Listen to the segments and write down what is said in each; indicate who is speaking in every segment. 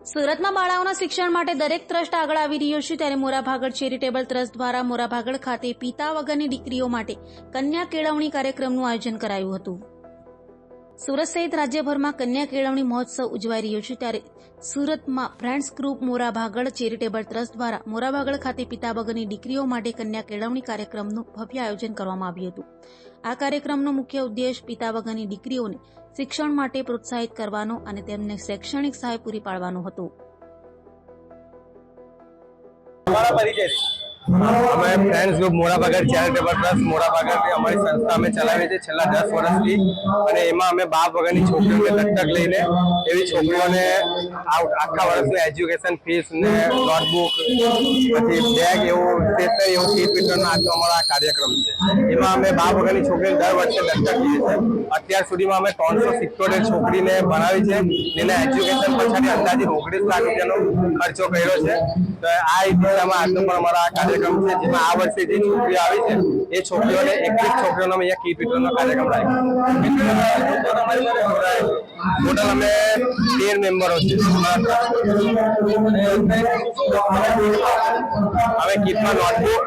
Speaker 1: સુરતમાં બાળાઓના શિક્ષણ માટે દરેક ટ્રસ્ટ આગળ આવી રહ્યો છે, ત્યારે મોરાભાગળ ચેરિટેબલ ટ્રસ્ટ દ્વારા મોરાભાગળ ખાતે પિતા વગરની દીકરીઓ માટે કન્યા કેળવણી કાર્યક્રમનું આયોજન કરાયું હતું। સુરત સહિત રાજ્યભરમાં કન્યા કેળવણી મહોત્સવ ઉજવાઈ રહ્યો છે, ત્યારે સુરતમાં friends group Morabhagal charitable trust દ્વારા મોરાભાગળ ખાતે પિતા વગરની દીકરીઓ માટે કન્યા કેળવણી કાર્યક્રમનું ભવ્ય આયોજન કરવામાં આવ્યું હતું। આ કાર્યક્રમનો મુખ્ય ઉદ્દેશ પિતા વગરની દીકરીઓને શિક્ષણ માટે પ્રોત્સાહિત કરવાનો અને તેમને શૈક્ષણિક સહાય પૂરી પાડવાનો હતો।
Speaker 2: અમે friends group Morabhagal charitable trust મોરાભાગળની અમારી સંસ્થા અમે ચલાવીએ છીએ છેલ્લા 10 વર્ષથી, અને એમાં અમે બાપ વગરની છોકરીઓને દત્તક લઈને એવી છોકરીઓને આખા વર્ષનું એજ્યુકેશન ફીસ ને નોટબુક પછી બેગ એવું સ્ટેશનરી એવું કીટ વિતરણનો આજનો અમારો આ કાર્યક્રમ છે। એમાં અમે બાપ વગરની છોકરીને દર વર્ષે દત્તક લઈએ છીએ। અત્યાર સુધીમાં અમે 377 છોકરીને ભણાવી છે, જેને એજ્યુકેશન પછાડી અંદાજે 19 લાખ રૂપિયાનો ખર્ચો કર્યો છે। તો આ દિશામાં આજનો પણ અમારા આ કાર્યક્રમ છે, જેમાં આ વર્ષે જે છોકરીઓ આવી છે એ છોકરીઓને 21 છોકરીઓનો અમે અહીંયા કીટ વિતરણનો કાર્યક્રમ રાખ્યો। ટોટલ અમે 13 મેમ્બરો છે। હવે કીટમાં નોટબુક,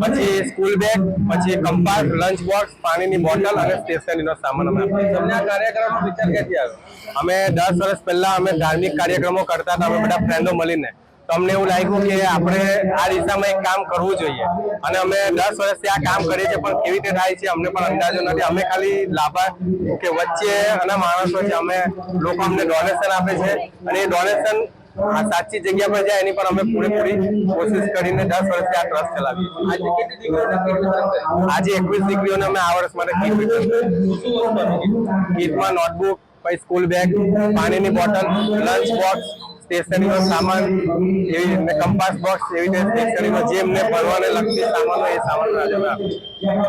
Speaker 2: પછી સ્કૂલ બેગ, પછી કંપાસ, લંચ બોક્સ, પાણીની બોટલ અને સ્ટેશનરીનો સામાન અમે આપીએ છીએ। આ કાર્યક્રમનો વિચાર ક્યાંથી આવ્યો? અમે 10 વર્ષ પહેલા અમે ધાર્મિક કાર્યક્રમો કરતા હતા, અમે બધા ફ્રેન્ડો મળીને, તો અમને એવું લાગ્યું કે આપણે આ દિશામાં એક કામ કરવું જોઈએ, અને અમે 10 વર્ષથી આ કામ કરીએ છીએ, પણ કેવી રીતે થાય છે અમને પણ અંદાજો નથી। અમે ખાલી લાભા કે વચ્ચે અને માણસો છે, અમે લોકો અમને ડોનેશન આપે છે, અને એ ડોનેશન સાચી જગ્યા પર જાય એની પર અમે પૂરેપૂરી કોશિશ કરીને 10 વર્ષથી આ ટ્રસ્ટ ચલાવીએ છીએ। આજે 21 દીકરીઓને અમે આ વર્ષ માટે કીટ વિતરણ કર્યું। કીટમાં નોટબુક, પછી સ્કૂલ બેગ, પાણીની બોટલ, લંચ બોક્સ, સ્ટેશનરીનો સામાન, એવી કંપાસ બોક્સ, એવી રીતે સ્ટેશનરીનો જે એમને ભણવાને લગતી સામાનો એ સામાન આજે અમે આપીએ છીએ।